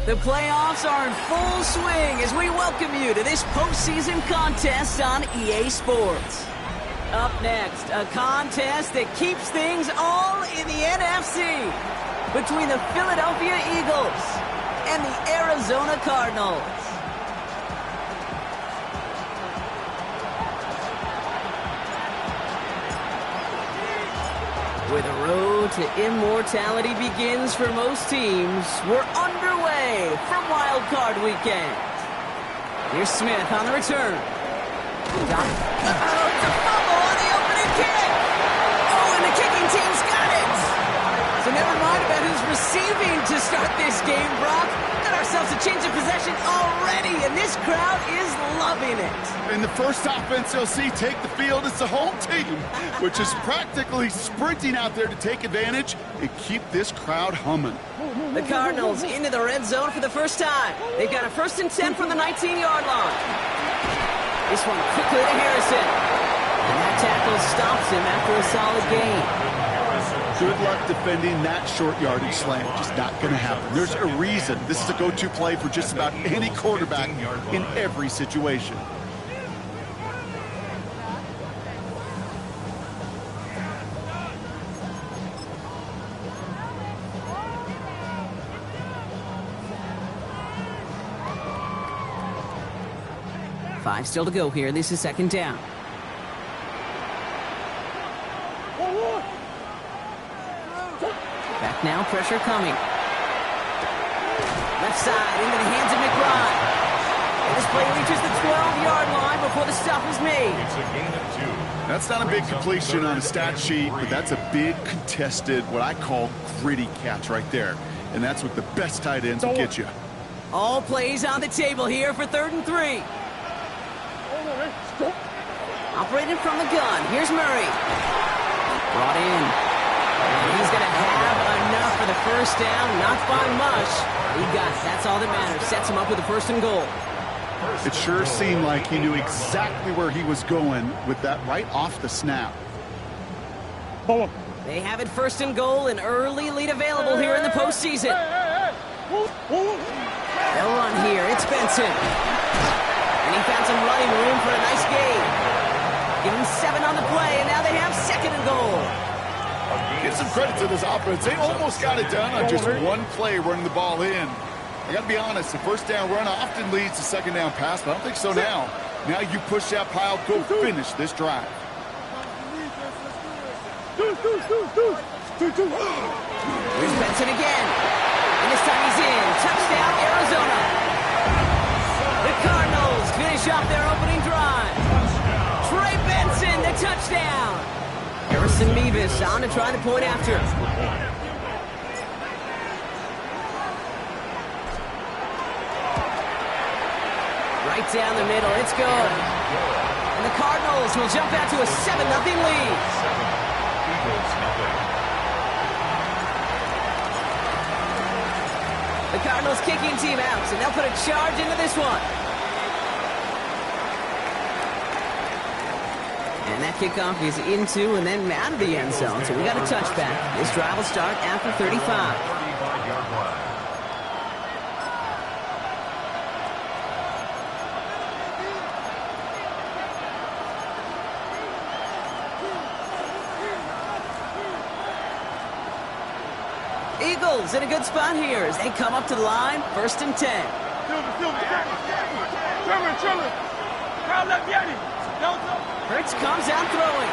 The playoffs are in full swing as we welcome you to this postseason contest on EA Sports. Up next, a contest that keeps things all in the NFC between the Philadelphia Eagles and the Arizona Cardinals. Where the road to immortality begins for most teams, we're underway from Wild Card Weekend. Here's Smith on the return. It's a fumble on the opening kick. Oh, and the kicking team's got it. So never mind about who's receiving to start this game, Brock. Got ourselves a change of possession already, and this crowd is loving it. In the first offense you'll see take the field, it's the home team, which is practically sprinting out there to take advantage and keep this crowd humming. The Cardinals into the red zone for the first time. They've got a 1st and 10 from the 19-yard line. This one quickly to Harrison. And that tackle stops him after a solid gain. Good luck defending that short yardage slam. Just not going to happen. There's a reason this is a go-to play for just about any quarterback in every situation. Five still to go here. This is 2nd down. Back now, pressure coming. Left side into the hands of McBride. And this play reaches the 12-yard line before the stop is made. It's a gain of 2. That's not a big completion on a stat sheet, but that's a big contested, what I call gritty catch right there. And that's what the best tight ends will get you. All plays on the table here for 3rd and 3. Operating from the gun. Here's Murray. Brought in. And he's going to have enough for the first down. Not by much. He got it. That's all that matters. Sets him up with a 1st and goal. It sure seemed like he knew exactly where he was going with that right off the snap. They have it 1st and goal, an early lead available here in the postseason. They'll run here. It's Benson. And he found some running room for a nice gain. Give him 7 on the play, and now they have 2nd and goal. Give some credit to this offense. They almost got it done on just one play running the ball in. I got to be honest, the 1st down run often leads to 2nd down pass, but I don't think so now. Now you push that pile, go finish this drive. Here's Benson again. And this time he's in. Touchdown, Arizona. The Cardinals finish off their opening drive. Trey Benson, the touchdown. Harrison Mevis on to try the point after. Right down the middle, it's good. And the Cardinals will jump out to a 7-0 lead. The Cardinals kicking team out, and they'll put a charge into this one. And that kickoff is into and then out of the end zone, so we got a touchback. This drive will start after 35. Eagles in a good spot here as they come up to the line, 1st and 10. Hurts comes out throwing.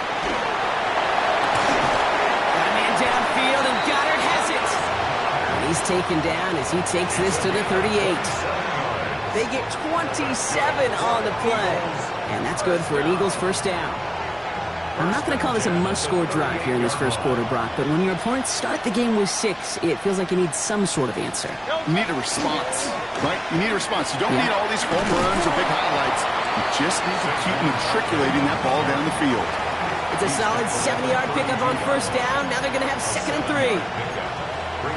Got a man downfield, and Goddard has it. And he's taken down as he takes this to the 38. They get 27 on the play. And that's good for an Eagles first down. I'm not going to call this a must-score drive here in this first quarter, Brock, but when your opponents start the game with 6, it feels like you need some sort of answer. You need a response, right? You need a response. You don't need all these home runs or big highlights. You just need to keep matriculating that ball down the field. It's a solid 70-yard pickup on first down. Now they're going to have 2nd and 3.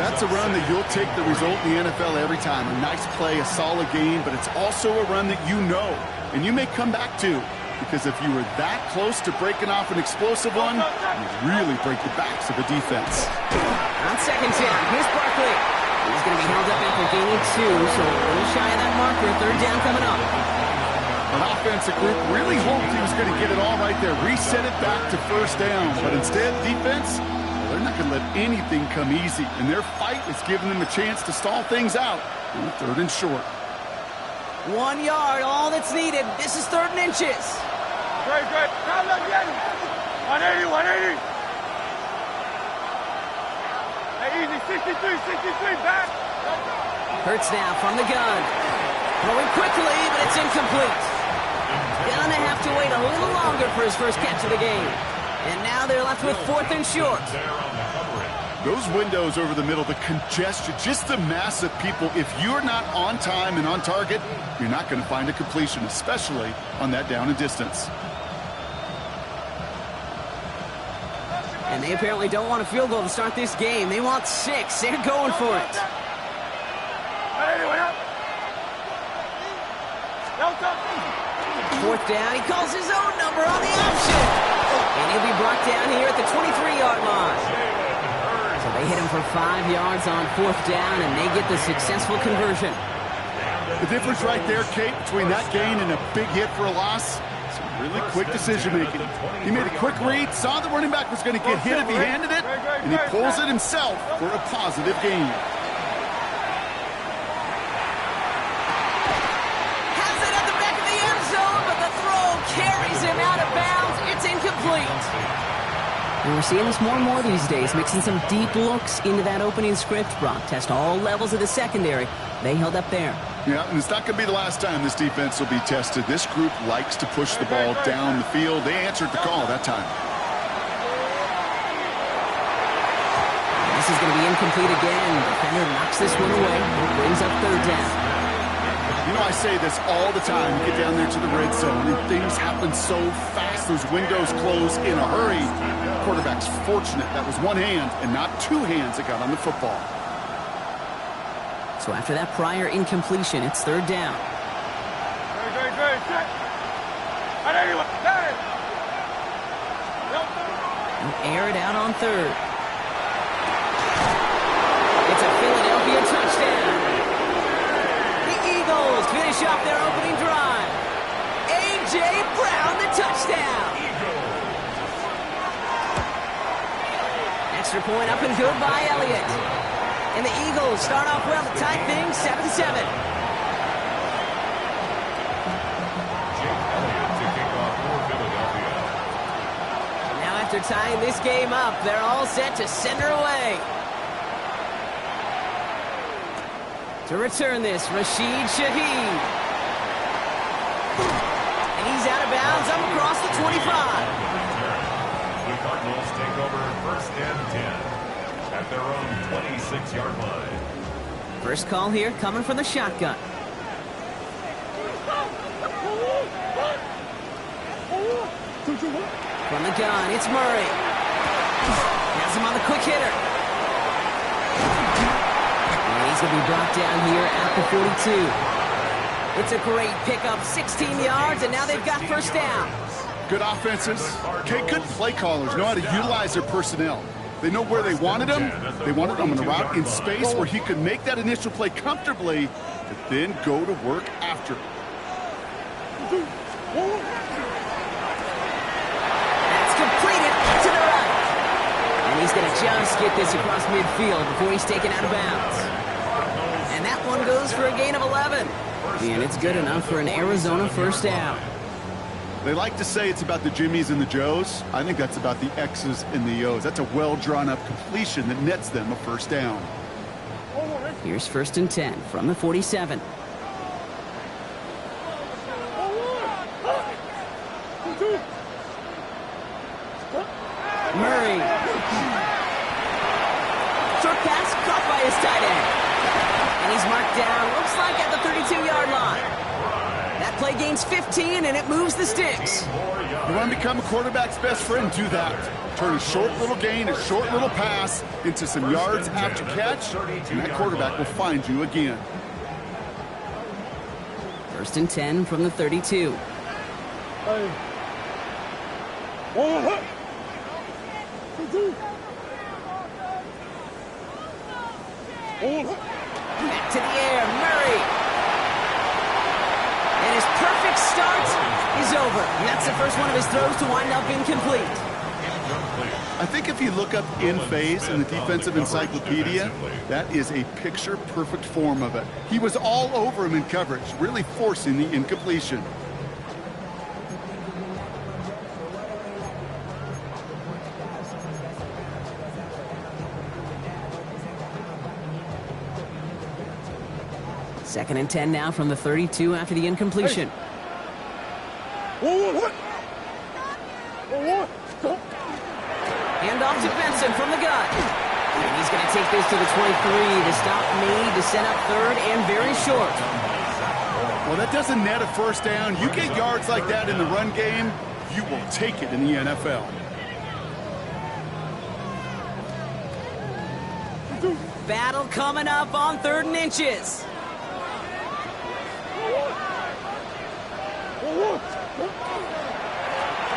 That's a run that you'll take the result in the NFL every time. A nice play, a solid game, but it's also a run that you know, and you may come back to. Because if you were that close to breaking off an explosive one, you really break the backs of the defense. On 2nd down, here's Barkley. He's going to be held up after gaining 2, so a little shy of that marker. 3rd down coming up. An offensive group really hoped he was going to get it all right there, reset it back to 1st down. But instead, defense, they're not going to let anything come easy. And their fight is giving them a chance to stall things out on 3rd and short. 1 yard, all that's needed. This is 3rd and inches. Great. 180. Hey, easy. 63, back. Hurts now from the gun. Throwing quickly, but it's incomplete. Gonna have to wait a little longer for his first catch of the game. And now they're left with 4th and short. Those windows over the middle, the congestion, just the mass of people. If you're not on time and on target, you're not going to find a completion, especially on that down and distance. And they apparently don't want a field goal to start this game. They want 6. They're going for it. 4th down. He calls his own number on the option. And he'll be brought down here at the 23-yard line. So they hit him for 5 yards on 4th down, and they get the successful conversion. The difference right there, Kate, between that gain and a big hit for a loss, some really quick decision-making. He made a quick read, saw the running back was going to get hit if he handed it, and he pulls it himself for a positive gain. Has it at the back of the end zone, but the throw carries him out of bounds. It's incomplete. And we're seeing this more and more these days, mixing some deep looks into that opening script. Brock test all levels of the secondary. They held up there. Yeah, and it's not going to be the last time this defense will be tested. This group likes to push the ball down the field. They answered the call that time. This is going to be incomplete again. Defender knocks this one away. It brings up 3rd down. You know, I say this all the time. You get down there to the red zone, and things happen so fast. Those windows close in a hurry. Quarterback's fortunate that was one hand and not 2 hands that got on the football. So after that prior incompletion, it's 3rd down. He'll air it out on 3rd. It's a Philadelphia touchdown. The Eagles finish off their opening drive. A.J. Brown, the touchdown. Extra point up and good by Elliott. And the Eagles start off well to tie things 7-7. Now after tying this game up, they're all set to send her away. To return this, Rashid Shaheed. And he's out of bounds up across the 25. The Cardinals take over 1st and 10 at their own 26-yard line. First call here coming from the shotgun. From the gun, it's Murray. Has him on the quick hitter. And he's going to be brought down here at the 42. It's a great pickup, 16 yards, and now they've got 1st down. Good offenses. Okay, good play callers know how to utilize their personnel. They know where they wanted him. They wanted him on a route in space where he could make that initial play comfortably, but then go to work after. That's completed to the right. And he's going to just get this across midfield before he's taken out of bounds. And that one goes for a gain of 11. And it's good enough for an Arizona first down. They like to say it's about the Jimmies and the Joes. I think that's about the X's and the O's. That's a well-drawn-up completion that nets them a first down. Here's 1st and 10 from the 47. Murray. Short pass caught by his tight end. And he's marked down, looks like at the 32-yard line. That play gains 15, and it moves the sticks. You want to become a quarterback's best friend, do that. Turn a short little gain, a short little pass into some yards after catch, and that quarterback will find you again. 1st and 10 from the 32. Back to the air, Murray. And his perfect start is over. And that's the first one of his throws to wind up incomplete. I think if you look up in phase in the defensive encyclopedia, that is a picture-perfect form of it. He was all over him in coverage, really forcing the incompletion. Second and 10 now from the 32 after the incompletion. Hand off to Benson from the gun. And he's going to take this to the 23. The stop made to set up third and very short. Well, that doesn't net a first down. You get yards like that in the run game, you will take it in the NFL. Battle coming up on 3rd and inches.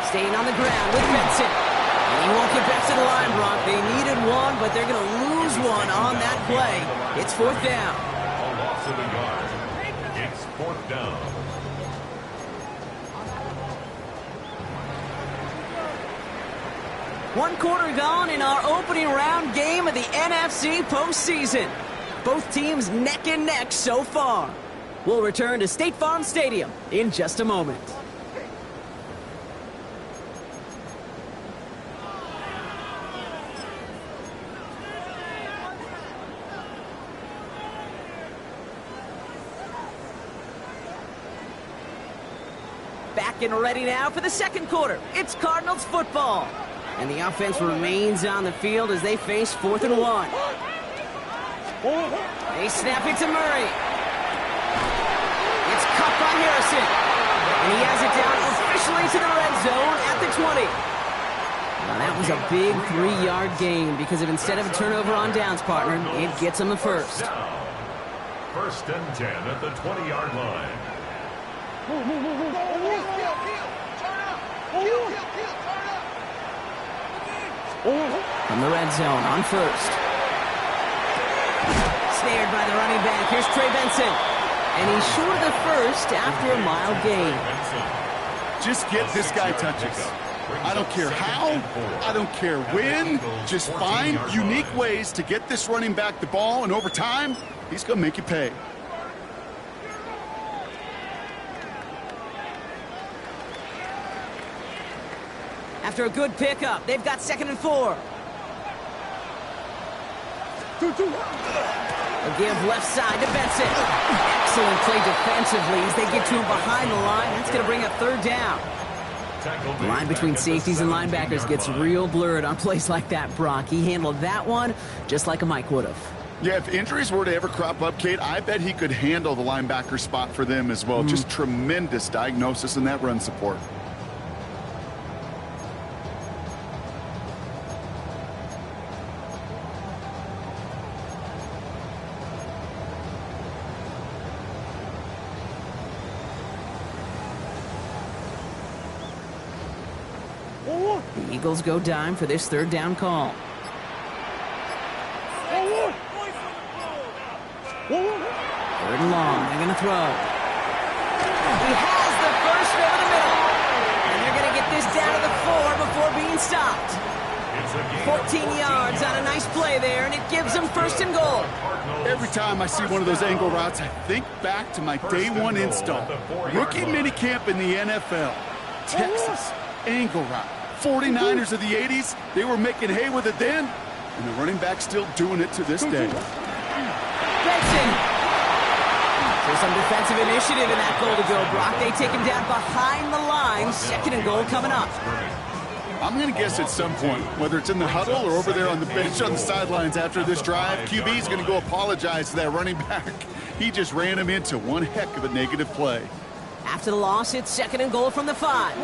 Staying on the ground with Benson. And he won't get back to the line, Brock. They needed one, but they're going to lose one on that play. It's 4th down. A loss of a yard. It's 4th down. One quarter gone in our opening round game of the NFC postseason. Both teams neck and neck so far. We'll return to State Farm Stadium in just a moment. Back and ready now for the second quarter. It's Cardinals football. And the offense remains on the field as they face 4th and 1. They snap it to Murray. It's caught by Harrison. And he has it down officially to the red zone at the 20. Now that was a big 3-yard gain because if instead of a turnover on downs, partner, it gets him the first. 1st and 10 at the 20-yard line. From the red zone on 1st. Snared by the running back. Here's Trey Benson. And he's short of the first after a mild gain. Just get this guy touches. I don't care how, I don't care when. Just find unique ways to get this running back the ball, and over time, he's going to make you pay. After a good pickup, they've got 2nd and 4. A give left side to Benson. Excellent play defensively as they get to him behind the line. That's going to bring up 3rd down. The line between safeties and linebackers gets real blurred on plays like that, Brock. He handled that one just like a Mike would have. Yeah, if injuries were to ever crop up, Kate, I bet he could handle the linebacker spot for them as well. Just tremendous diagnosis in that run support. The Eagles go dime for this 3rd down call. 3rd and long. They're going to throw. He has the first over the middle. And they're going to get this down to the 4 before being stopped. It's a gain 14 yards on a nice play there, and it gives them first and goal. Every time I see one of those angle routes, I think back to my day one install. Rookie minicamp in the NFL. Texas, angle route. 49ers of the 80s, they were making hay with it then, and the running back's still doing it to this day. Benson. There's some defensive initiative in that goal to go, Brock. They take him down behind the line. Second and goal coming up. I'm going to guess at some point, whether it's in the huddle or over there on the bench on the sidelines after this drive, QB's going to go apologize to that running back. He just ran him into one heck of a negative play. After the loss, it's second and goal from the 5.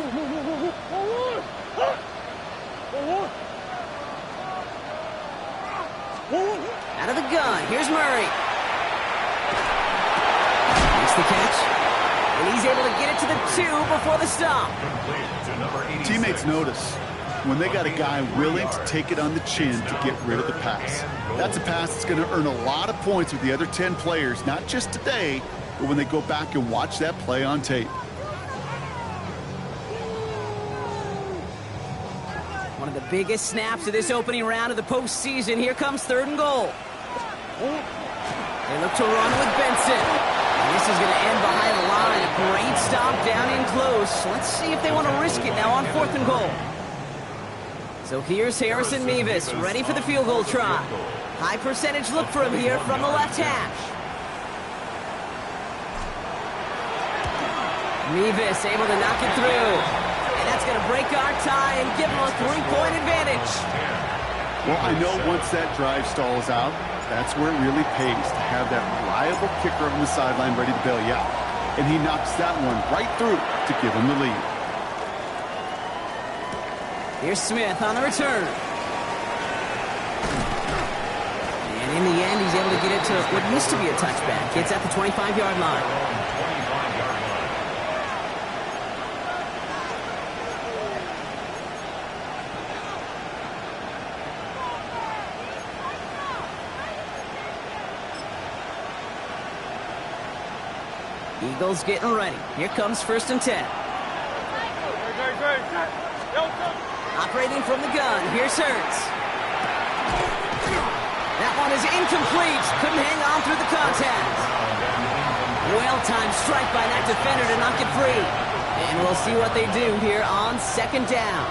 Out of the gun, here's Murray. Makes the catch, and he's able to get it to the 2 before the stop. Teammates notice when they got a guy willing to take it on the chin to get rid of the pass. That's a pass that's going to earn a lot of points with the other 10 players, not just today, but when they go back and watch that play on tape. One of the biggest snaps of this opening round of the postseason. Here comes third and goal. They look to run with Benson. And this is going to end behind the line. A great stop down in close. Let's see if they want to risk it now on fourth and goal. So here's Harrison Mevis, ready for the field goal try. High percentage look for him here from the left hash. Mevis able to knock it through. And that's going to break our tie and give them a 3-point advantage. Well, I know once that drive stalls out, that's where it really pays to have that reliable kicker on the sideline ready to bail you out. And he knocks that one right through to give him the lead. Here's Smith on the return. And in the end, he's able to get it to what used to be a touchback. It's at the 25-yard line. Eagles getting ready. Here comes first and 10. Operating from the gun. Here's Hurts. That one is incomplete. Couldn't hang on through the contact. Well-timed strike by that defender to knock it free. And we'll see what they do here on second down.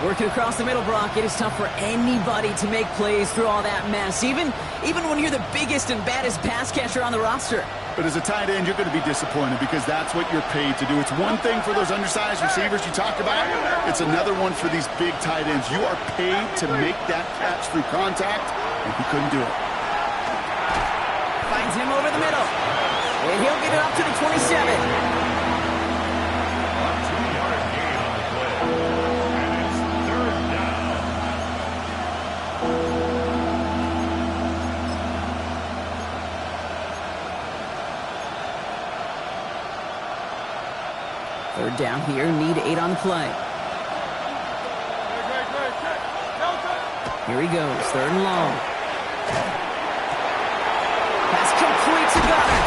Working across the middle, Brock, it is tough for anybody to make plays through all that mess, even when you're the biggest and baddest pass catcher on the roster. But as a tight end, you're going to be disappointed because that's what you're paid to do. It's one thing for those undersized receivers you talk about. It's another one for these big tight ends. You are paid to make that catch through contact, and he couldn't do it. Finds him over the middle. And he'll get it up to the 27. A 2-yard gain on the play. And it's third down. Third down here, need 8 on the play. Here he goes, third and long. Pass complete to Goddard.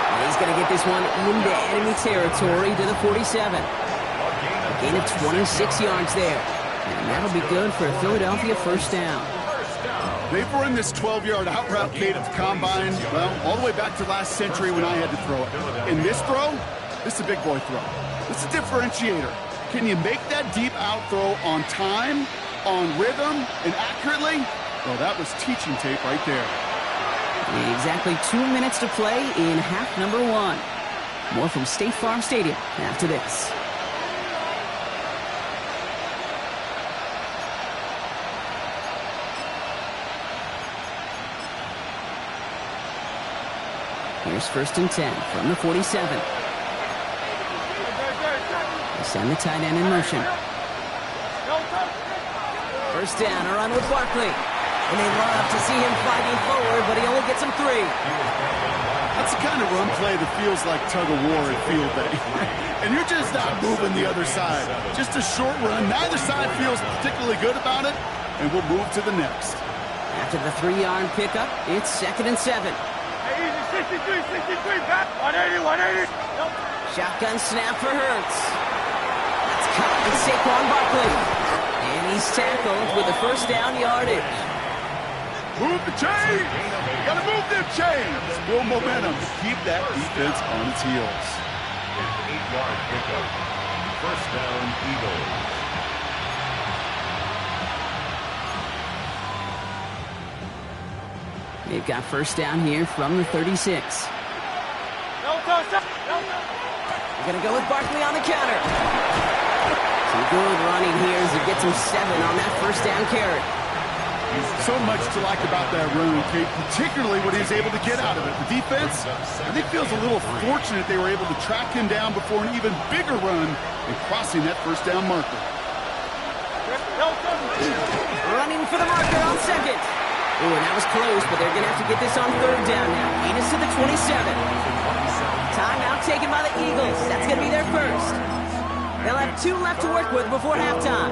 And he's going to get this one into enemy territory to the 47. A gain of 26 yards there. And that'll be good for a Philadelphia first down. They've run this 12-yard out route, Kate, at the combine, well, all the way back to last century when I had to throw it. In this throw, this is a big boy throw. This is a differentiator. Can you make that deep out throw on time, on rhythm, and accurately? Well, that was teaching tape right there. Exactly 2 minutes to play in half number 1. More from State Farm Stadium after this. Here's first and 10 from the 47. They send the tight end in motion. First down, a run with Barkley. And they love to see him fighting forward, but he only gets him 3. That's the kind of run play that feels like tug-of-war at field day. And you're just not moving the other side. Just a short run. Neither side feels particularly good about it, and we'll move to the next. After the 3-yard pickup, it's second and 7. Hey, easy, 63, back, 180. Nope. Shotgun snap for Hurts. That's caught by Saquon Barkley. And He's tackled with a first down yardage. Move the chains! Gotta move them chains! Build momentum to keep that defense on its heels. An 8-yard pickup. First down, Eagles. They've got first down here from the 36. They're going to go with Barkley on the counter. Some good running here as he gets him 7 on that first down carry. So much to like about that run, Kate, particularly what he was able to get out of it. The defense, I think, feels a little fortunate they were able to track him down before an even bigger run and crossing that first down marker. Running for the marker on second. Ooh, and that was close, but they're going to have to get this on third down now. Lead us to the 27. Timeout taken by the Eagles. That's going to be their first. They'll have 2 left to work with before halftime.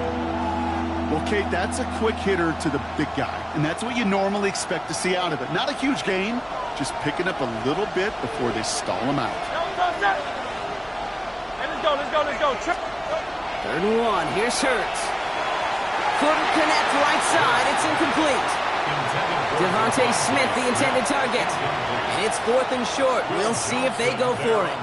Well, Kate, that's a quick hitter to the big guy, and that's what you normally expect to see out of it. Not a huge gain, just picking up a little bit before they stall him out. Hey, let's go. Third and 1. Here's Hurts. Couldn't connect right side. It's incomplete. Devontae Smith, the intended target. And it's 4th and short. We'll see if they go for it.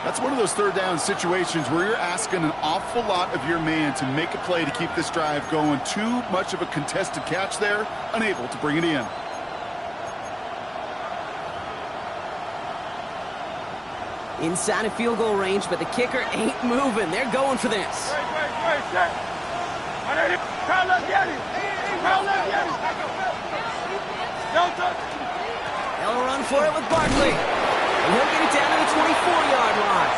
That's one of those third down situations where you're asking an awful lot of your man to make a play to keep this drive going. Too much of a contested catch there, unable to bring it in. Inside of field goal range, but the kicker ain't moving. They're going for this. They'll run for it with Barkley. And he'll get it down to the 24-yard line.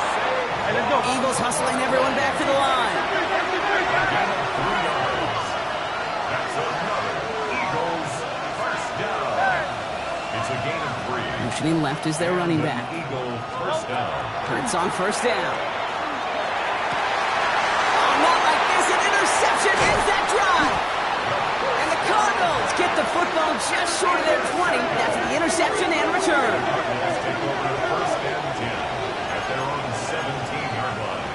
Eagles hustling everyone back to the line. That's another Eagles first down. It's a gain of 3. Motioning left is their running back. Eagle first down. Hurts on first down. Oh, not like this. An interception ends that drive. And the Cardinals get the football just short of their 20. That's the interception and return. Cardinals take over first and 10 at their own 17-yard line.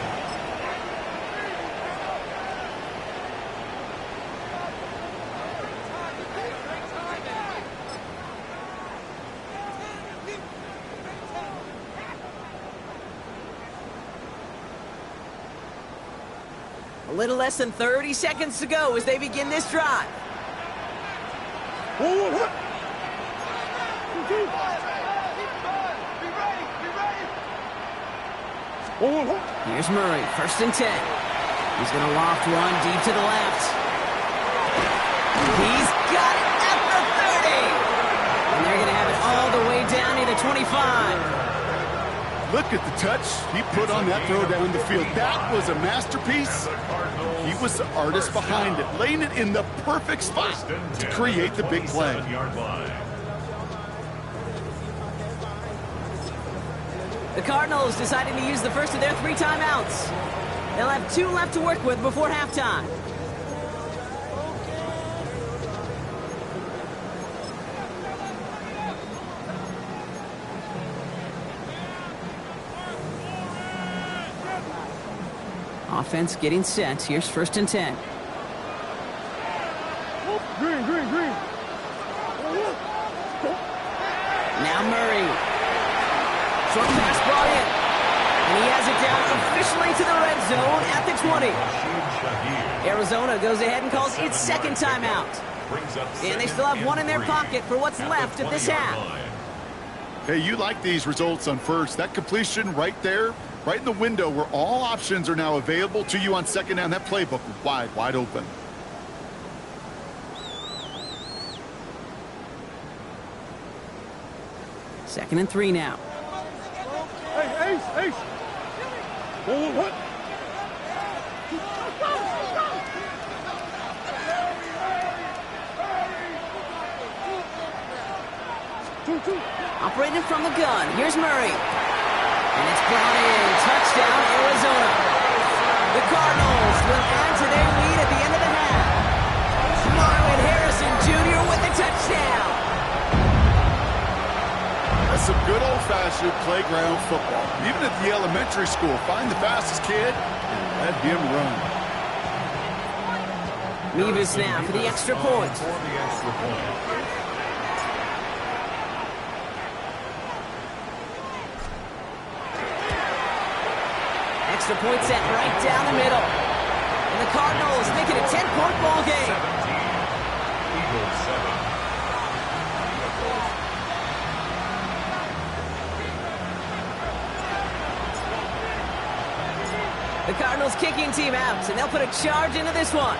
A little less than 30 seconds to go as they begin this drive. Here's Murray, first and 10. He's going to loft one deep to the left. He's got it at the 30. And they're going to have it all the way down to the 25. Look at the touch he put on that throw down the field. That was a masterpiece. He was the artist behind it, laying it in the perfect spot to create the big play. The Cardinals deciding to use the first of their 3 timeouts. They'll have 2 left to work with before halftime. Offense getting set. Here's first and 10. Green. Now Murray. Short pass brought in. And he has it down officially to the red zone at the 20. Arizona goes ahead and calls its second timeout. And they still have 1 in their pocket for what's left of this half. Hey, you like these results on first. That completion right there, right in the window where all options are now available to you on second down. That playbook wide open. Second and 3 now. Hey, Ace. What? Operating from the gun. Here's Murray. And it's brought in. Touchdown, Arizona. The Cardinals will add to their lead at the end of the half. Marvin Harrison Jr. with the touchdown. That's some good old-fashioned playground football. Even at the elementary school, find the fastest kid and let him run. Mevis now for the extra point. Extra point set right down the middle. And the Cardinals make it a 10-point ball game. 17, Eagles 7. The Cardinals kicking team out, and they'll put a charge into this one.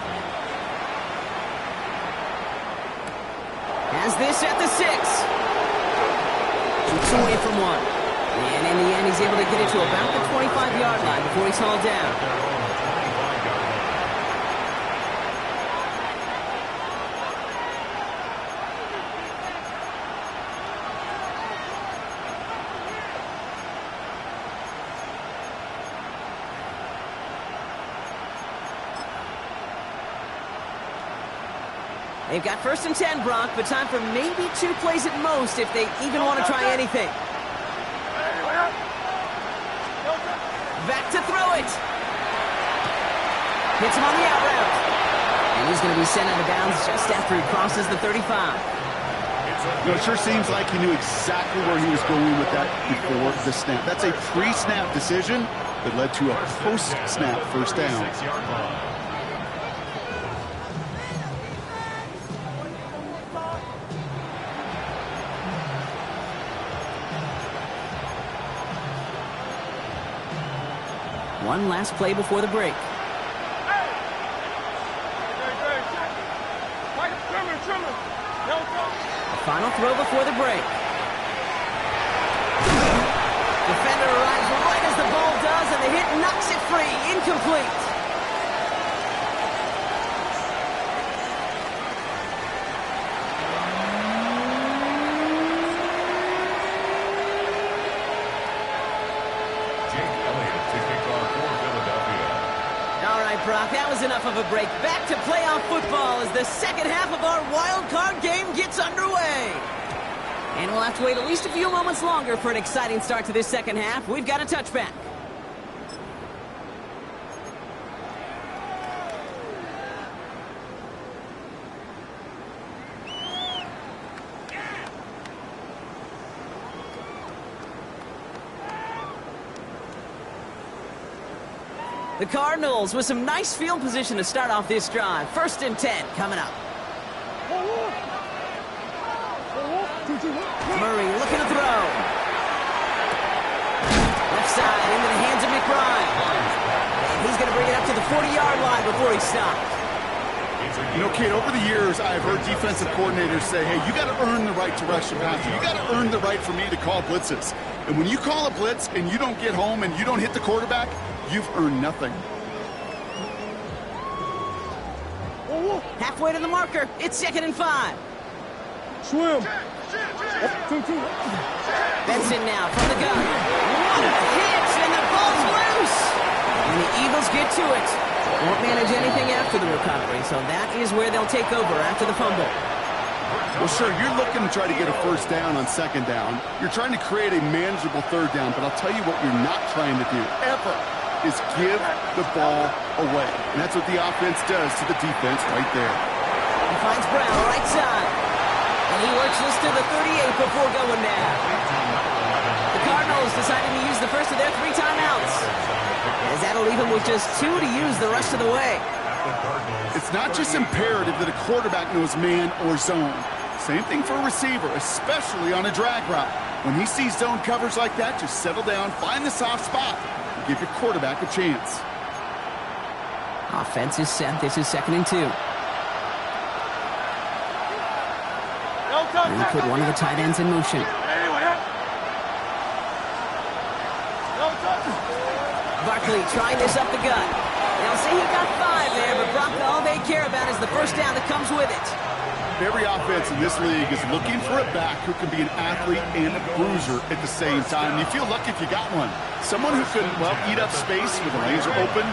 Has this at the 6. Keeps away from one. And in the end, he's able to get it to about the 25-yard line before he's hauled down. They've got 1st and 10, Brock, but time for maybe 2 plays at most if they even want to try anything. Back to throw it. Hits him on the out route. And he's going to be sent out of bounds just after he crosses the 35. You know, it sure seems like he knew exactly where he was going with that before the snap. That's a pre-snap decision that led to a post-snap first down. 6-yard line. One last play before the break. A final throw before the break. Defender arrives right as the ball does, and the hit knocks it free. Incomplete. Brock, that was enough of a break. Back to playoff football as the second half of our wild card game gets underway. And we'll have to wait at least a few moments longer for an exciting start to this second half. We've got a touchback. The Cardinals with some nice field position to start off this drive. 1st and 10 coming up. Murray looking to throw. Left side into the hands of McBride. And he's going to bring it up to the 40-yard line before he's stopped. You know, Kate, over the years, I've heard defensive coordinators say, hey, you got to earn the right to rush the passer. You got to earn the right for me to call blitzes. And when you call a blitz and you don't get home and you don't hit the quarterback, you've earned nothing. Halfway to the marker. It's 2nd and 5. Swim. Benson now from the gun. What a hit, and the ball's loose. And the Eagles get to it. Won't manage anything after the recovery, so that is where they'll take over after the fumble. Well, sure, you're looking to try to get a first down on 2nd down. You're trying to create a manageable 3rd down, but I'll tell you what you're not trying to do, ever, is give the ball away. And that's what the offense does to the defense right there. He finds Brown right side. And he works this to the 38 before going down. The Cardinals decided to use the first of their 3 timeouts, as that'll leave them with just 2 to use the rest of the way. It's not just imperative that a quarterback knows man or zone. Same thing for a receiver, especially on a drag route. When he sees zone coverage like that, just settle down, find the soft spot, and give your quarterback a chance. Offense is set. This is 2nd and 2. And he put one of the tight ends in motion. Barkley trying this up the gut. They'll say he got 5 there, but Brock, all they care about is the first down that comes with it. Every offense in this league is looking for a back who can be an athlete and a bruiser at the same time. You feel lucky if you got one. Someone who can, well, eat up space when the lanes are open,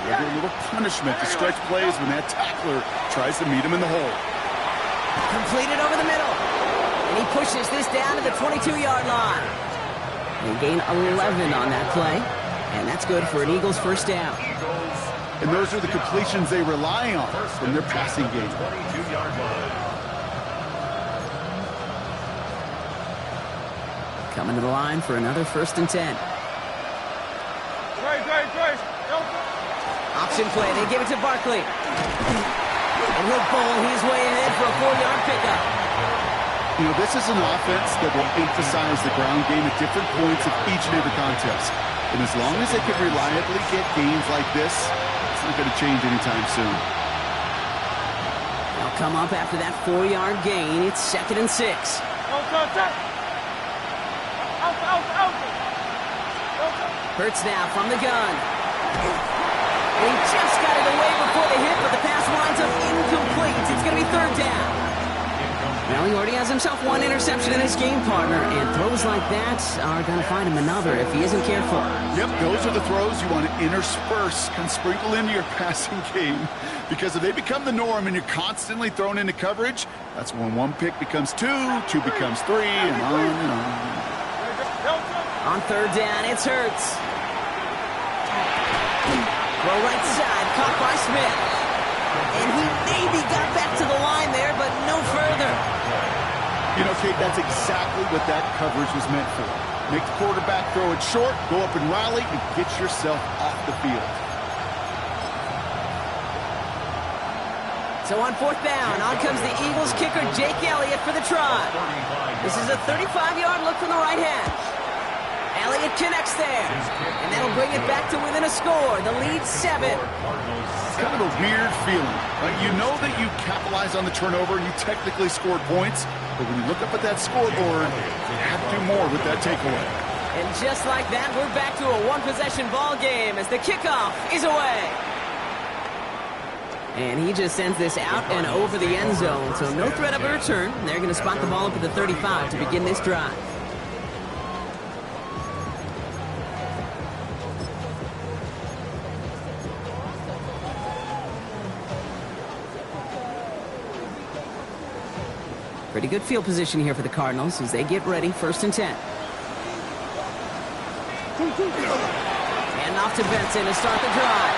give a little punishment to stretch plays when that tackler tries to meet him in the hole. Completed over the middle. And he pushes this down to the 22-yard line. They gain 11 on that play. And that's good for an Eagles first down. Eagles And those are the completions they rely on from their passing game. 22-yard line. Coming to the line for another 1st and 10. Option play. They give it to Barkley. And he'll bowl his way ahead for a 4-yard pickup. You know, this is an offense that will emphasize the ground game at different points of each and every contest. And as long as they can reliably get gains like this, it's not going to change anytime soon. They'll come up after that 4-yard gain. It's 2nd and 6. Hurts now from the gun. He just got it away before the hit, but the pass winds up incomplete. It's going to be 3rd down. Well, he already has himself 1 interception in his game, partner, and throws like that are going to find him another if he isn't careful. Yep, those are the throws you want to intersperse and sprinkle into your passing game, because if they become the norm and you're constantly thrown into coverage, that's when 1 pick becomes 2, 2 becomes 3, and on and on. On 3rd down, it's Hurts. Throw right side, caught by Smith. And he maybe got back to the line there, but no further. You know, Kate, that's exactly what that coverage was meant for. Make the quarterback throw it short, go up and rally, and get yourself off the field. So on 4th down, on comes the Eagles kicker, Jake Elliott, for the try. This is a 35-yard look from the right hash. Elliott connects there, and that'll bring it back to within a score. The lead 7. It's kind of a weird feeling. You know that you capitalized on the turnover and you technically scored points, but when you look up at that scoreboard, you have to do more with that takeaway. And just like that, we're back to a 1-possession ball game as the kickoff is away. And he just sends this out and over the end zone, so no threat of a return. They're going to spot the ball up at the 35 to begin this drive. Pretty good field position here for the Cardinals as they get ready, 1st and 10. And off to Benson to start the drive.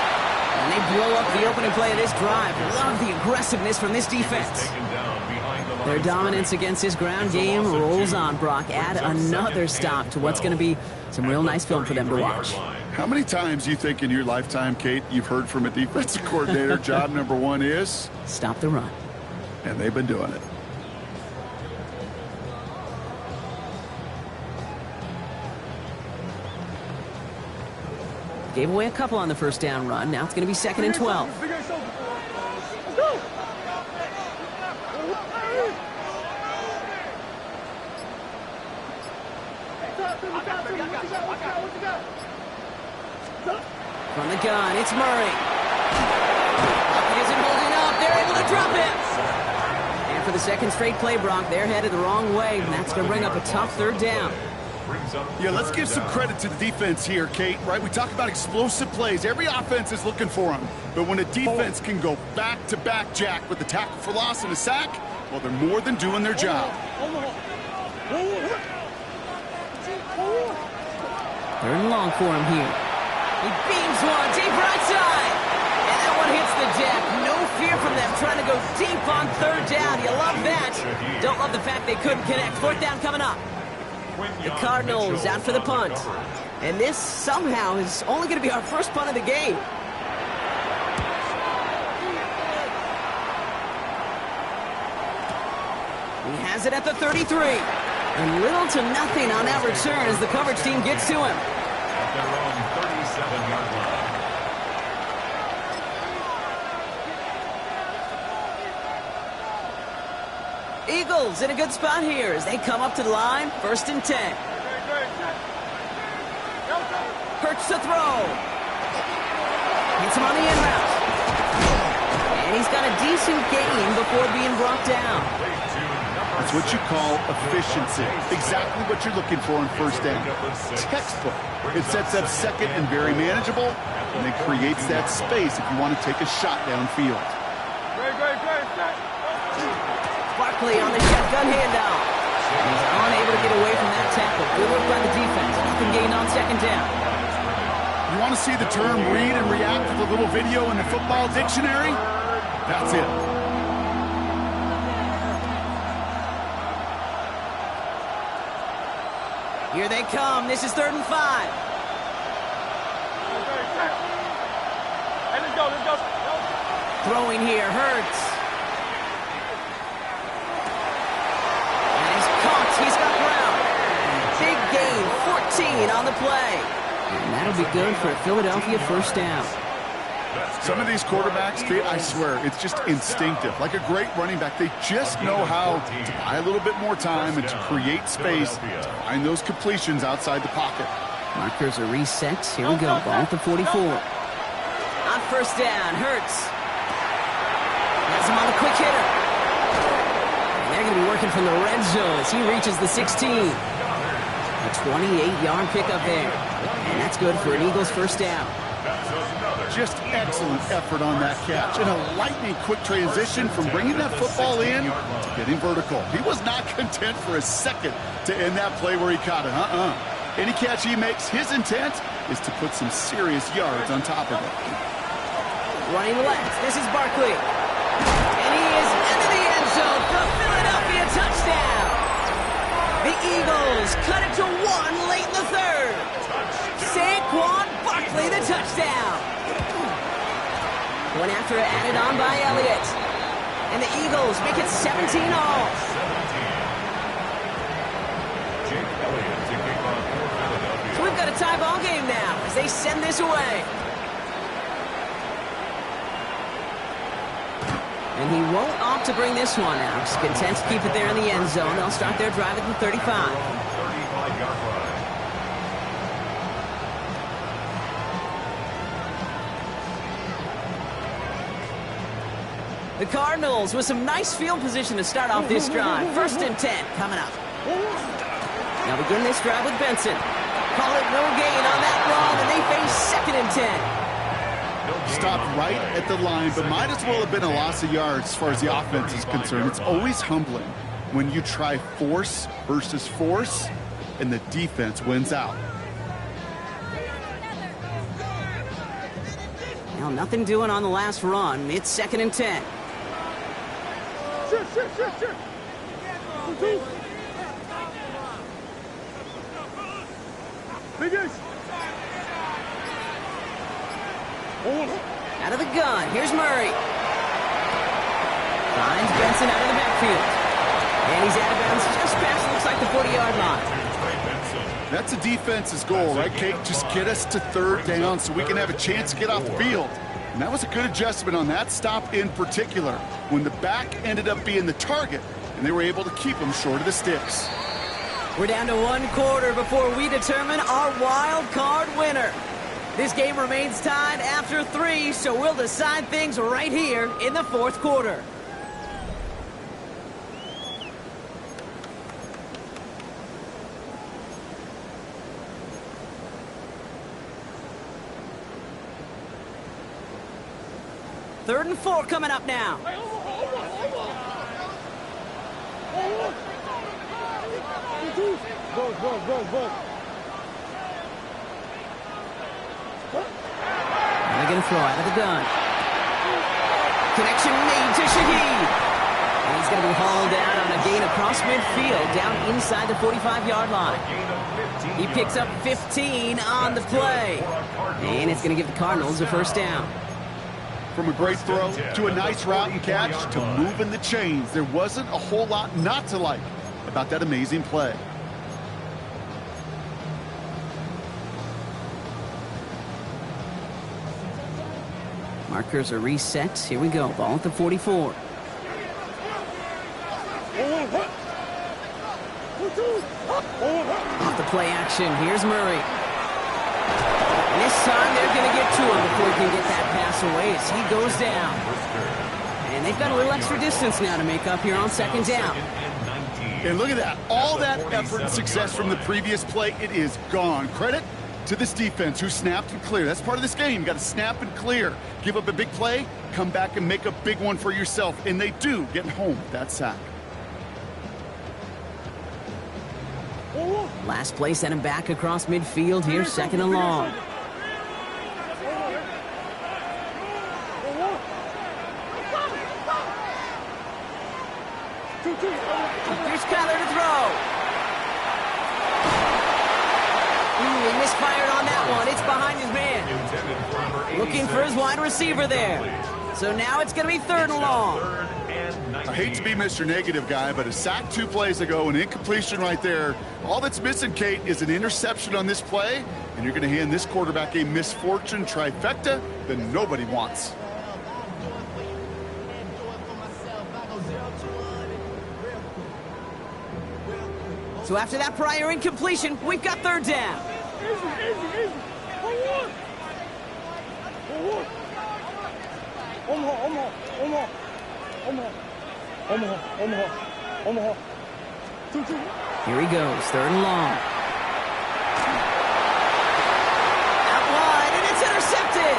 And they blow up the opening play of this drive. Love the aggressiveness from this defense. Their dominance against this ground game rolls on, Brock. Add another stop to what's going to be some real nice film for them to watch. How many times do you think in your lifetime, Kate, you've heard from a defensive coordinator, job number 1 is? Stop the run. And they've been doing it. Gave away a couple on the 1st down run. Now it's going to be 2nd and 12. From the gun, it's Murray. He isn't holding up. They're able to drop it. And for the 2nd straight play, Brock, they're headed the wrong way, and that's going to bring up a tough 3rd down. Yeah, let's give some credit to the defense here, Kate, right? We talk about explosive plays. Every offense is looking for them. But when a defense can go back-to-back, Jack, with a tackle for loss and a sack, well, they're more than doing their job. 3rd and long for him here. He beams one, deep right side. And that one hits the deck. No fear from them trying to go deep on 3rd down. You love that. Don't love the fact they couldn't connect. 4th down coming up. The Cardinals out for the punt. And this somehow is only going to be our first punt of the game. He has it at the 33. And little to nothing on that return as the coverage team gets to him. At their own 37-yard line. Eagles in a good spot here as they come up to the line, 1st and 10. Hurts to throw. Hits him on the in route. And he's got a decent gain before being brought down. That's what you call efficiency. Exactly what you're looking for in 1st down. Textbook. It sets up 2nd and very manageable, and it creates that space if you want to take a shot downfield. Barkley on the shotgun handoff. He's unable to get away from that tackle. Good work by the defense. Nothing gained on 2nd down. You want to see the term read and react with a little video in the football dictionary? That's it. Here they come. This is 3rd and 5. Hey, let's go, let's go. Throwing here, Hurts. And he's caught. He's got ground. Big gain, 14 on the play. And that'll be good for a Philadelphia first down. Some of these quarterbacks, I swear, it's just instinctive. Like a great running back, they just know how to buy a little bit more time and to create space to find those completions outside the pocket. Markers are reset. Here we go. Ball at the 44. On first down, Hurts. Has him on the quick hitter. And they're going to be working from the red zone as he reaches the 16. A 28-yard pickup there. And that's good for an Eagles first down. Just excellent effort on that catch. And a lightning quick transition from bringing that football in to getting vertical. He was not content for a second to end that play where he caught it. Any catch he makes, his intent is to put some serious yards on top of it. Running left. This is Barkley. And he is into the end zone for a Philadelphia touchdown. The Eagles cut it to 1 late in the 3rd. Saquon Barkley, the touchdown. One after added on by Elliott. And the Eagles make it 17 all. So we've got a tie ball game now as they send this away. And he won't opt to bring this one out. He's content to keep it there in the end zone. They'll start their drive at the 35. 35-yard line. The Cardinals with some nice field position to start off this drive. 1st and 10 coming up. Now begin this drive with Benson. Call it no gain on that run, and they face 2nd and 10. Stopped right at the line, but might as well have been a loss of yards as far as the offense is concerned. It's always humbling when you try force versus force, and the defense wins out. Now nothing doing on the last run. It's 2nd and 10. Shit. Biggest. Out of the gun. Here's Murray. Finds Benson out of the backfield. And he's out of bounds just past, looks like, the 40-yard line. That's the defense's goal, right, Kate? Just get us to 3rd down so we can have a chance to get off the field. And that was a good adjustment on that stop in particular, when the back ended up being the target, and they were able to keep him short of the sticks. We're down to 1 quarter before we determine our wild card winner. This game remains tied after 3, so we'll decide things right here in the 4th quarter. Third and 4 coming up now. Go. And they're going to throw out of the gun. Connection made to Shaheed. And he's going to be hauled out on a gain across midfield, down inside the 45-yard line. He picks up 15 on the play. And it's going to give the Cardinals a first down. From a great throw to a nice route and catch to moving the chains, there wasn't a whole lot not to like about that amazing play. Markers are reset. Here we go. Ball at the 44. Off the play action. Here's Murray. And this time they're going to get to him before he can get that pass away as he goes down. And they've got a little extra distance now to make up here on 2nd down. And look at that. All that effort and success from the previous play, it is gone. Credit to this defense who snapped and cleared. That's part of this game. You got to snap and clear. Give up a big play, come back and make a big one for yourself. And they do get home with that sack. Last play sent him back across midfield here, 2nd and long. wide receiver there. So now it's going to be 3rd and long. I hate to be Mr. Negative guy, but a sack 2 plays ago, an incompletion right there. All that's missing, Kate, is an interception on this play, and you're going to hand this quarterback a misfortune trifecta that nobody wants. So after that prior incompletion, we've got 3rd down. Easy. Here he goes, 3rd and long. Out wide, and it's intercepted.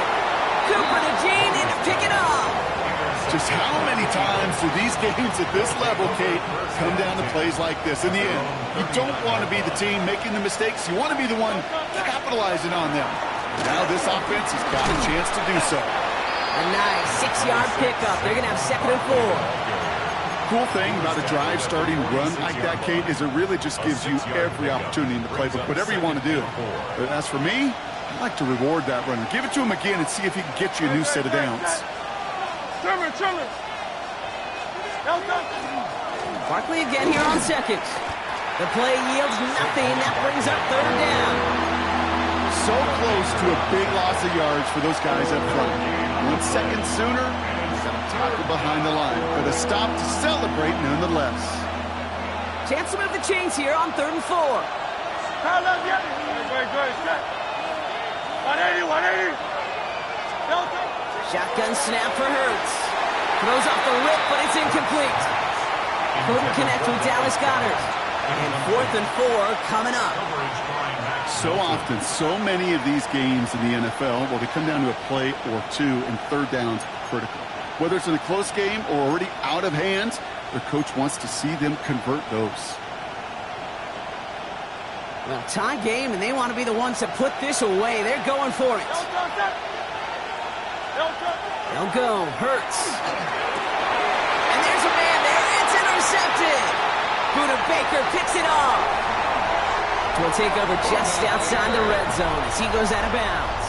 Cooper to Jean, and to pick it off. Just how many times do these games at this level, Kate, come down to plays like this? In the end, you don't want to be the team making the mistakes. You want to be the one capitalizing on them. Now this offense has got a chance to do so. A nice 6-yard pickup. They're going to have 2nd and 4. Cool thing about a drive starting run like that, Kate, is it really just gives you every opportunity in the playbook, whatever you want to do. But as for me, I like to reward that runner. Give it to him again and see if he can get you a new set of downs. Children. Barkley again here on 2nd. The play yields nothing. That brings up 3rd down. So close to a big loss of yards for those guys up front. 1 second sooner, tackle behind the line. But a stop to celebrate nonetheless. Chance to move the chains here on 3rd and 4. Good. Set. 180. Delta. Shotgun snap for Hurts. Throws off the rip, but it's incomplete. Couldn't connect with Dallas Goedert. And 4th and 4 coming up. So often, so many of these games in the NFL, well, they come down to a play or 2, and 3rd downs critical. Whether it's in a close game or already out of hand, their coach wants to see them convert those. Well, tie game, and they want to be the ones to put this away. They're going for it. They'll go. Hurts. And there's a man there. It's intercepted. Buda Baker picks it off. Will take over just outside the red zone as he goes out of bounds.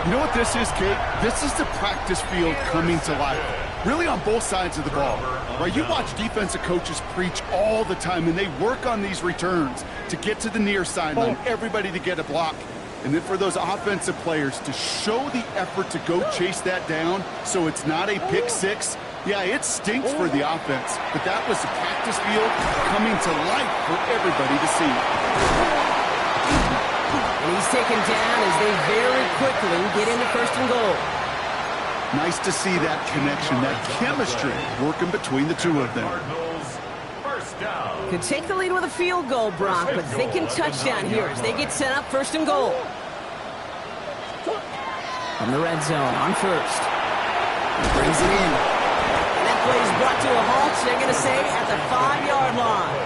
You know what this is, Kate? This is the practice field coming to life. Really on both sides of the ball. Right? You watch defensive coaches preach all the time, and they work on these returns to get to the near sideline, everybody to get a block. And then for those offensive players to show the effort to go chase that down so it's not a pick 6. Yeah, it stinks for the offense, but that was the practice field coming to life for everybody to see. And he's taken down as they very quickly get into 1st and goal. Nice to see that connection, that chemistry working between the two of them. Could take the lead with a field goal, Brock, but thinking touchdown here as they get set up 1st and goal. From the red zone on 1st. Brings it in. Plays brought to a halt, so they're going to say at the 5-yard line.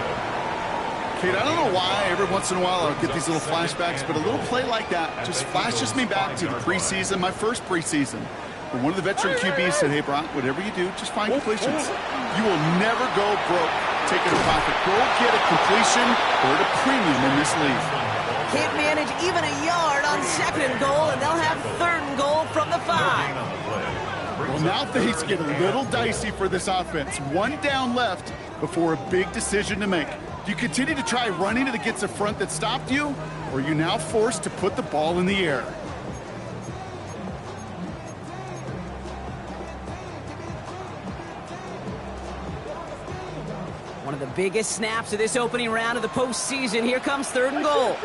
Kate, I don't know why every once in a while I'll get these little flashbacks, but a little play like that just flashes me back to the preseason, my first preseason. Where one of the veteran QBs said, hey, Brock, whatever you do, just find completions. You will never go broke taking a profit. Go get a completion or at a premium in this league. Can't manage even a yard on 2nd and goal, and they'll have 3rd and goal from the 5. Well, now things get a little dicey for this offense. 1 down left before a big decision to make. Do you continue to try running it against a front that stopped you, or are you now forced to put the ball in the air? One of the biggest snaps of this opening round of the postseason. Here comes 3rd and goal.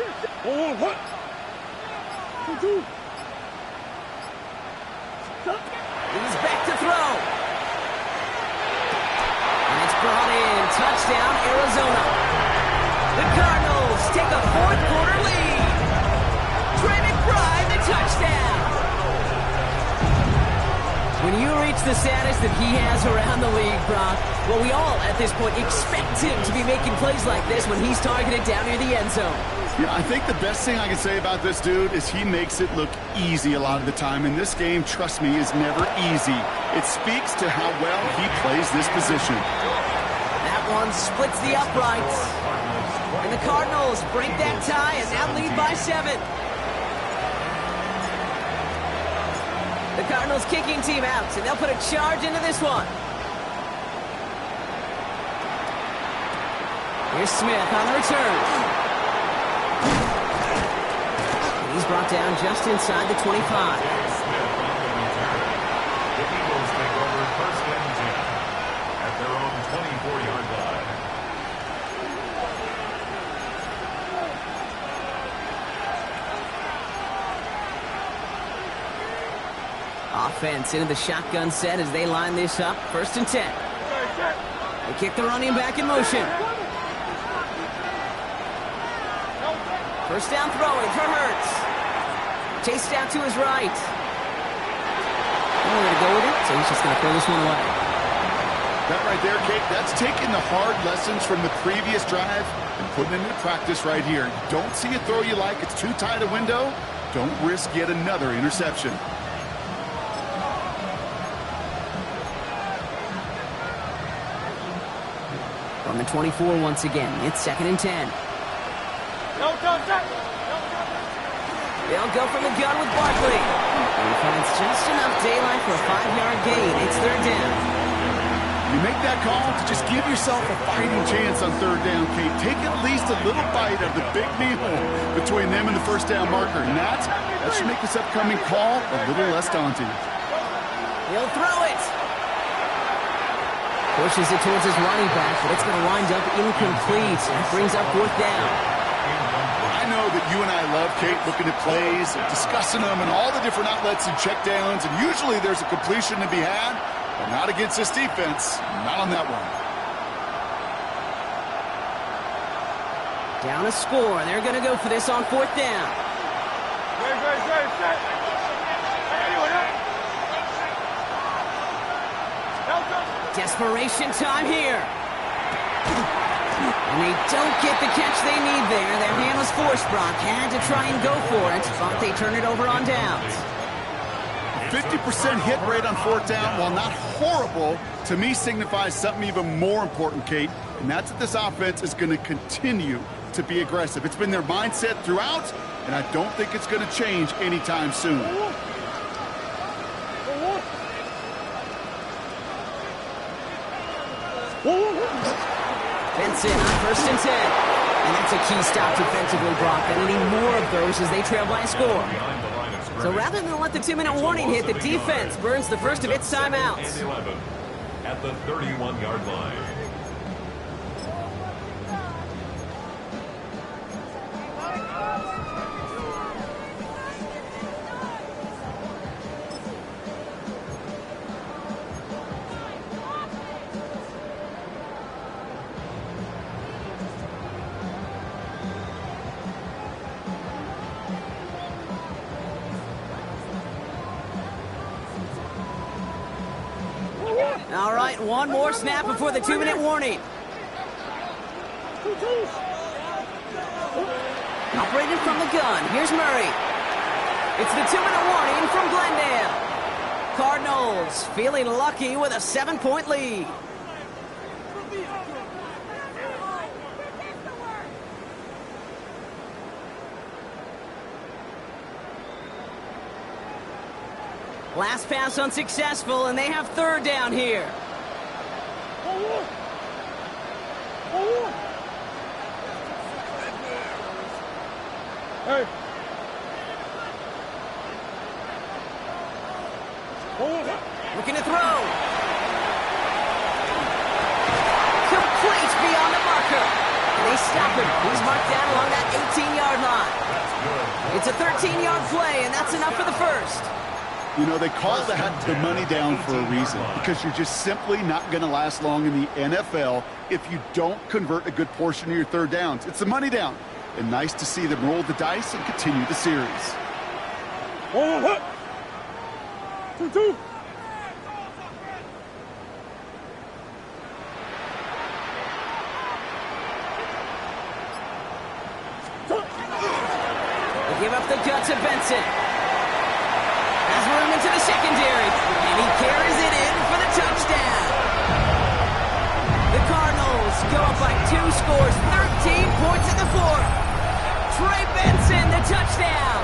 He's back to throw. And it's brought in. Touchdown, Arizona. The Cardinals take a 4th quarter lead. Trey McBride, the touchdown. When you reach the status that he has around the league, Brock, well, we all at this point expect him to be making plays like this when he's targeted down near the end zone. Yeah, I think the best thing I can say about this dude is he makes it look easy a lot of the time. And this game, trust me, is never easy. It speaks to how well he plays this position. That one splits the uprights. And the Cardinals break that tie and now lead by 7. Cardinals kicking team out, and they'll put a charge into this one. Here's Smith on the return. He's brought down just inside the 25. Smith on the return. The Eagles take over first and 10 at their own 24-yard line. Offense into the shotgun set as they line this up. First and 10. They kick the running back in motion. First down throwing for Hurts. Chased out to his right. We're going to go with it, so he's just going to throw this one away. That right there, Kate, that's taking the hard lessons from the previous drive and putting it into practice right here. You don't see a throw you like, it's too tight a window. Don't risk yet another interception. From the 24 once again, it's second and 10. They'll go from the gun with Barkley. And he finds just enough daylight for a 5-yard gain. It's third down. You make that call to just give yourself a fighting chance on third down, Kate. Take at least a little bite of the big meal between them and the first down marker. And that should make this upcoming call a little less daunting. He'll throw it. Pushes it towards his running back, but it's going to wind up incomplete. That brings up fourth down. I know that you and I love, Kate, looking at plays, and discussing them, and all the different outlets and checkdowns, and usually there's a completion to be had, but not against this defense. Not on that one. Down a score. They're going to go for this on fourth down. Desperation time here. And they don't get the catch they need there. Their hand was forced, Brock. Had to try and go for it, but they turn it over on downs. 50% hit rate on fourth down, while not horrible, to me signifies something even more important, Kate, and that's that this offense is going to continue to be aggressive. It's been their mindset throughout, and I don't think it's going to change anytime soon. Benson on first and 10. And that's a key stop defensively, Brock. And any more of those as they trail by a score. So rather than let the 2-minute warning hit, the defense burns the first of its timeouts. At the 31-yard line. All right, one more snap before the 2-minute warning. Operated from the gun. Here's Murray. It's the 2-minute warning from Glendale. Cardinals feeling lucky with a 7-point lead. Last pass unsuccessful, and they have third down here. Hey. Looking to throw. Complete beyond the marker. And they stop him. He's marked down along that 18-yard line. It's a 13-yard play, and that's enough for the first. You know, they call that the money down for a reason, because you're just simply not going to last long in the NFL if you don't convert a good portion of your third downs. It's the money down. And nice to see them roll the dice and continue the series. 2-2. They give up the gut to Benson. Has room into the secondary, and he carries it in for the touchdown. The Cardinals go up by 2 scores, 13 points in the fourth. Trey Benson, the touchdown.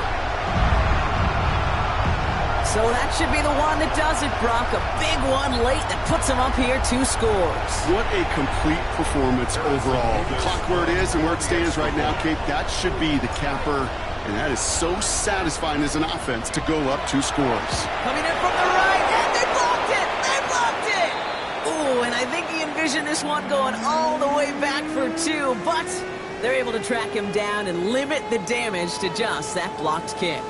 So that should be the one that does it, Brock. A big one late that puts him up here 2 scores. What a complete performance overall. The clock where it is and where it stands right now, Kate, that should be the capper. And that is so satisfying as an offense to go up 2 scores. Coming in from the right, and they blocked it! They blocked it! Ooh, and I think he envisioned this one going all the way back for 2, but they're able to track him down and limit the damage to just that blocked kick.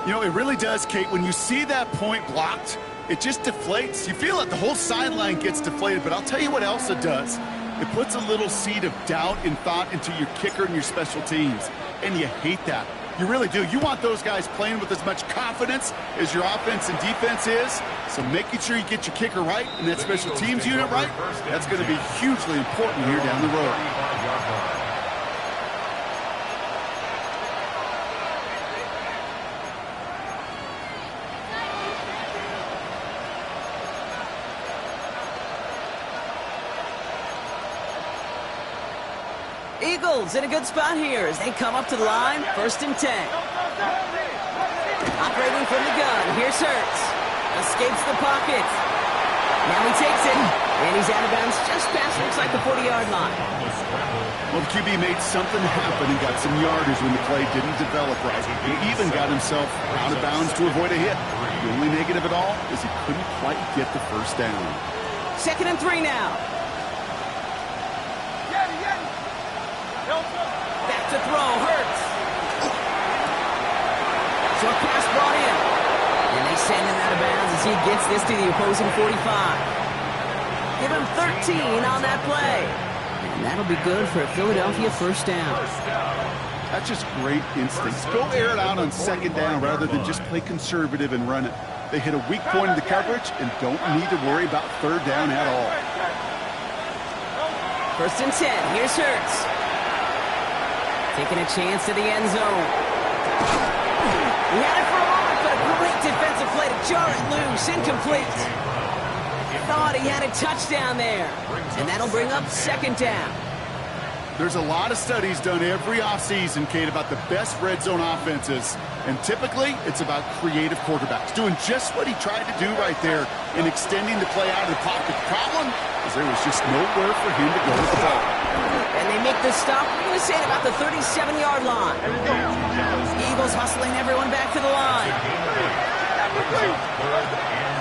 You know, it really does, Kate. When you see that point blocked, it just deflates. You feel it. The whole sideline gets deflated. But I'll tell you what else it does. It puts a little seed of doubt and thought into your kicker and your special teams. And you hate that. You really do. You want those guys playing with as much confidence as your offense and defense is. So making sure you get your kicker right and that special teams unit right, that's going to be hugely important here down the road. Eagles in a good spot here as they come up to the line, 1st and 10. Operating from the gun, here's Hurts. Escapes the pocket. Now he takes it, and he's out of bounds just past, looks like the 40-yard line. Well, the QB made something happen and got some yardage when the play didn't develop right. He even got himself out of bounds to avoid a hit. The only negative at all is he couldn't quite get the 1st down. 2nd and 3 now. Back to throw, Hurts. Short pass brought in. And they send him out of bounds as he gets this to the opposing 45. Give him 13 on that play. And that'll be good for a Philadelphia 1st down. That's just great instincts. Go air it out on 2nd down rather than just play conservative and run it. They hit a weak point in the coverage and don't need to worry about 3rd down at all. 1st and 10. Here's Hurts. Taking a chance to the end zone. He had it for a moment, but a great defensive play to jar it loose. Incomplete. Thought he had a touchdown there. And that'll bring up 2nd down. There's a lot of studies done every offseason, Kate, about the best red zone offenses. And typically, it's about creative quarterbacks, doing just what he tried to do right there and extending the play out of the pocket. The problem is there was just nowhere for him to go with the ball. And they make the stop, we're going to say, at about the 37-yard line. Eagles hustling everyone back to the line.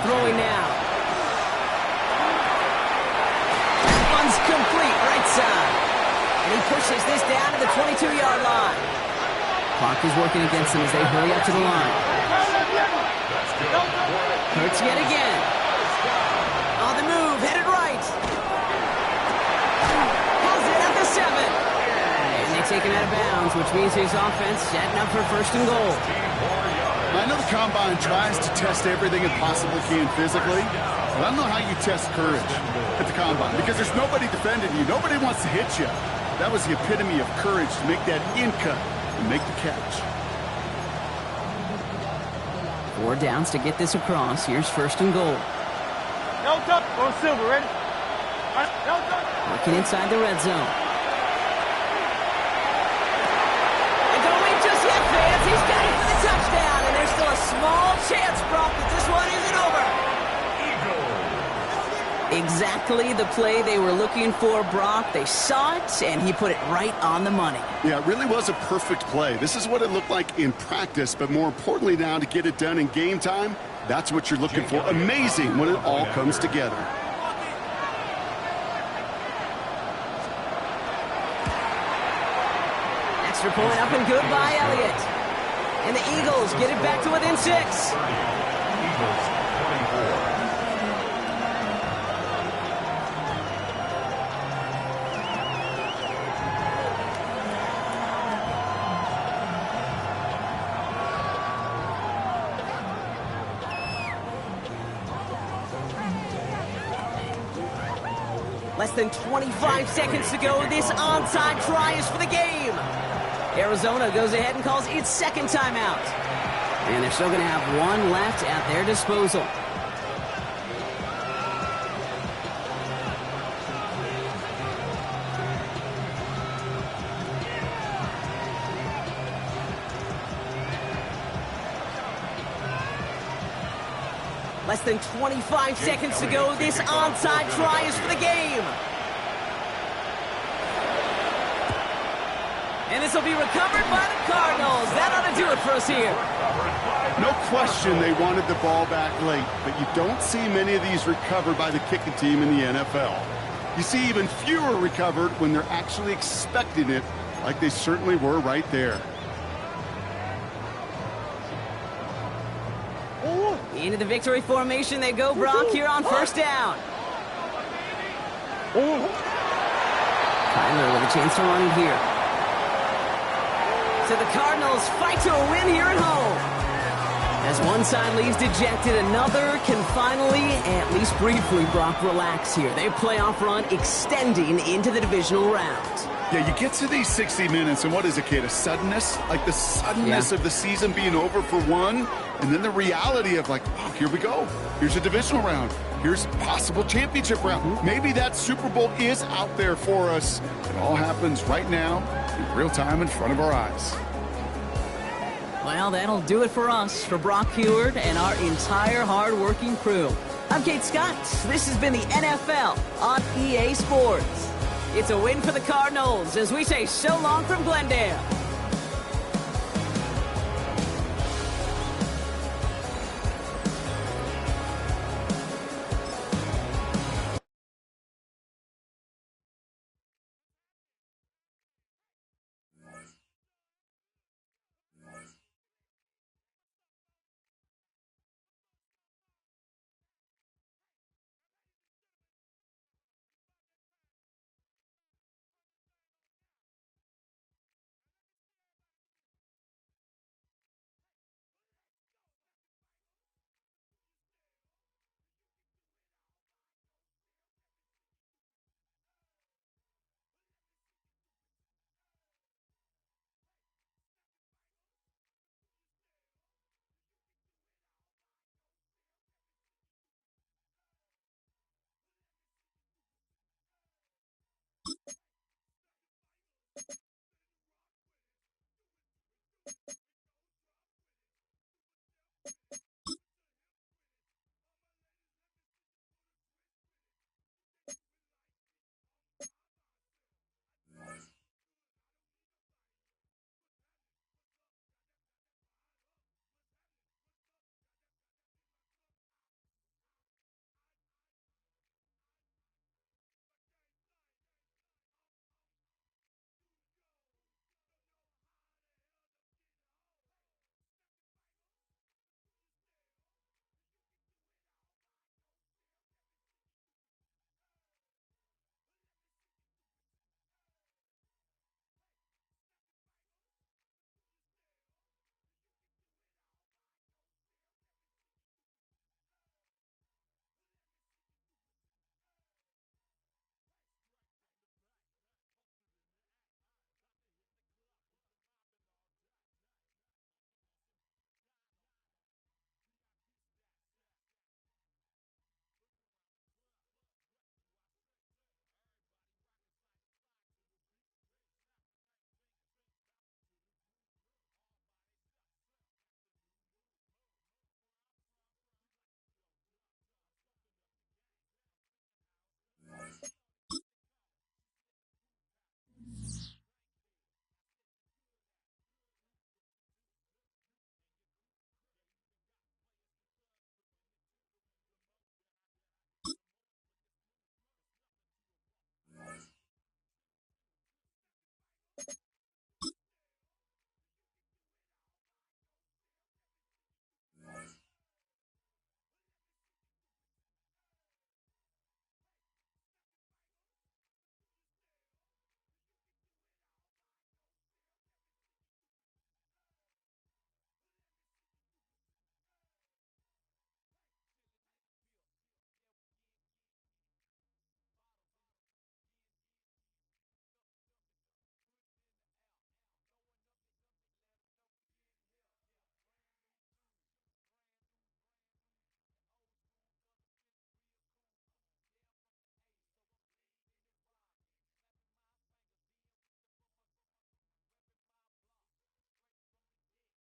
Throwing now. That one's complete, right side. And he pushes this down to the 22-yard line. Clock is working against them as they hurry up to the line. Hurts yet again. On the move, headed right. Has it at the 7. And they take him out of bounds, which means his offense setting up for 1st and goal. I know the Combine tries to test everything it possibly can physically, but I don't know how you test courage at the Combine because there's nobody defending you. Nobody wants to hit you. That was the epitome of courage to make that in cut and make the catch. 4 downs to get this across. Here's 1st and goal. No touch. Go Silver, ready? No touch. Working inside the red zone. And don't wait just yet, fans. He's got it for the touchdown. And there's still a small chance, Brock, that this one isn't over. Exactly the play they were looking for, Brock. They saw it, and he put it right on the money. Yeah, it really was a perfect play. This is what it looked like in practice, but more importantly now to get it done in game time, that's what you're looking for. Amazing when it all comes together. Extra point up and good by Elliott. And the Eagles get it back to within 6. Eagles 24. Less than 25 seconds to go. This onside try is for the game. Arizona goes ahead and calls its 2nd timeout. And they're still going to have 1 left at their disposal. Less than 25 seconds to go. This onside try is for the game. And this will be recovered by the Cardinals. That ought to do it for us here. No question they wanted the ball back late, but you don't see many of these recovered by the kicking team in the NFL. You see even fewer recovered when they're actually expecting it, like they certainly were right there. Into the victory formation they go, Brock, here on first down. Kyler with a chance to run it here. So the Cardinals fight to a win here at home. As one side leaves dejected, another can finally, at least briefly, Brock, relax here. Their playoff run extending into the divisional round. Yeah, you get to these 60 minutes, and what is it, kid? A suddenness? Like the suddenness of the season being over for one, and then the reality of like, oh, here we go. Here's a divisional round. Here's a possible championship round. Maybe that Super Bowl is out there for us. It all happens right now, in real time in front of our eyes. Well, that'll do it for us, for Brock Huard and our entire hard-working crew. I'm Kate Scott. This has been the NFL on EA Sports. It's a win for the Cardinals as we say so long from Glendale.